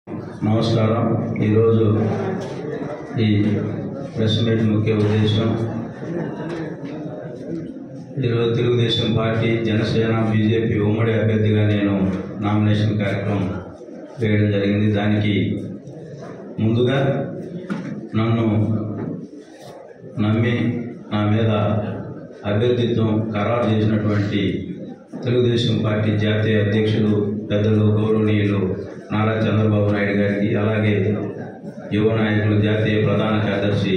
నమస్కారం. ఈరోజు ఈ ప్రెస్ మీట్ ముఖ్య ఉద్దేశం ఈరోజు తెలుగుదేశం పార్టీ, జనసేన, బీజేపీ ఉమ్మడి అభ్యర్థిగా నేను నామినేషన్ కార్యక్రమం వేయడం జరిగింది. దానికి ముందుగా నన్ను నమ్మి నా మీద అభ్యర్థిత్వం ఖరారు చేసినటువంటి తెలుగుదేశం పార్టీ జాతీయ అధ్యక్షులు పెద్దలు గౌరవనీయులు నారా చంద్రబాబు నాయుడు గారికి, అలాగే యువ నాయకులు జాతీయ ప్రధాన కార్యదర్శి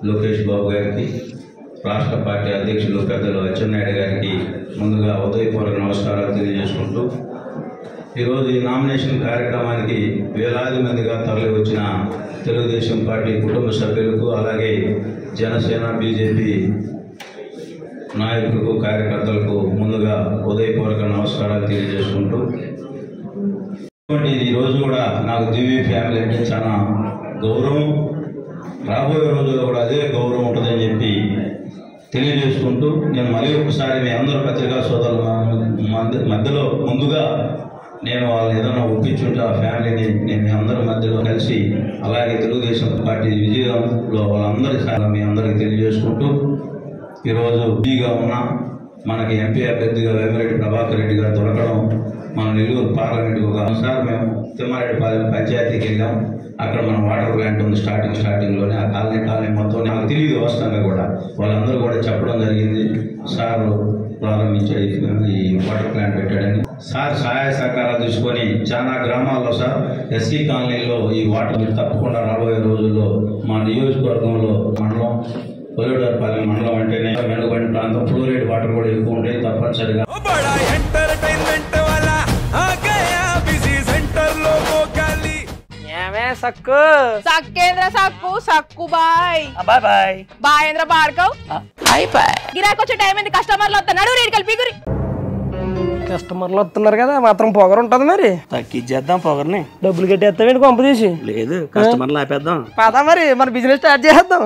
లోకేష్ బాబు గారికి, రాష్ట్ర పార్టీ అధ్యక్షులు పెద్దలు అచ్చెన్నాయుడు గారికి ముందుగా ఉదయపూర్వక నమస్కారాలు తెలియజేసుకుంటూ, ఈరోజు ఈ నామినేషన్ కార్యక్రమానికి వేలాది మందిగా తరలి వచ్చిన తెలుగుదేశం పార్టీ కుటుంబ సభ్యులకు, అలాగే జనసేన, బీజేపీ నాయకులకు, కార్యకర్తలకు ముందుగా ఉదయపూర్వక నమస్కారాలు తెలియజేసుకుంటూ, ఈరోజు కూడా నాకు దివ్య ఫ్యామిలీ అంటే చాలా గౌరవం, రాబోయే రోజుల్లో కూడా అదే గౌరవం ఉంటుందని చెప్పి తెలియజేసుకుంటూ, నేను మళ్ళీ ఒకసారి మీ అందరూ పత్రికా సోదరుల మధ్యలో ముందుగా నేను వాళ్ళని ఏదైనా ఒప్పించుంటే ఆ ఫ్యామిలీని నేను మీ అందరి మధ్యలో కలిసి, అలాగే తెలుగుదేశం పార్టీ విజయంలో వాళ్ళందరి మీ అందరికీ తెలియజేసుకుంటూ, ఈరోజు ఎంపీగా ఉన్న మనకి ఎంపీ అభ్యర్థిగా వేమిరెడ్డి ప్రభాకర్ రెడ్డి గారు దొరకడం, మన నెల్లూరు పార్లమెంటుకు ఒకసారి మేము తిమ్మారెడ్డిపాలెం పంచాయతీకి వెళ్ళాం. అక్కడ మన వాటర్ ప్లాంట్ ఉంది స్టార్టింగ్లోనే, ఆ కాలనీ మొత్తం నాకు తెలియదు వాస్తవంగా కూడా, వాళ్ళందరూ కూడా చెప్పడం జరిగింది. సార్ ప్రారంభించాడు ఈ వాటర్ ప్లాంట్ పెట్టాడని. సార్ సహాయ సహకారాలు తీసుకొని చాలా గ్రామాల్లో సార్ ఎస్సీ కాలనీలో ఈ వాటర్ తప్పకుండా రాబోయే రోజుల్లో మా నియోజకవర్గంలో మండలం పొలిటర్పాలెం మండలం అంటేనే వెనుకబడిన ప్రాంతం, ఫ్లోరైడ్ వాటర్ కూడా ఎక్కువ ఉంటాయి. తప్పనిసరిగా సక్కు సక్కేంద్ర సక్కు సక్కు బాయ్ బాయ్ బాయ్ బాయేంద్ర బార్కవ్ బాయ్ బాయ్. గిరాకి వచ్చే టైం ఏంది? కస్టమర్లు వస్తున్నాడు, రేటు కలిపి గురి కస్టమర్లు వస్తున్నారు కదా, మాత్రం పొగరు ఉంటది. మరి తగ్గించేద్దాం పొగర్ని. డబ్బులు కట్టేస్తామేంటి కొంప తీసి? లేదు, కస్టమర్లు ఆపేద్దాం. పదా మరి మన బిజినెస్ స్టార్ట్ చేద్దాం.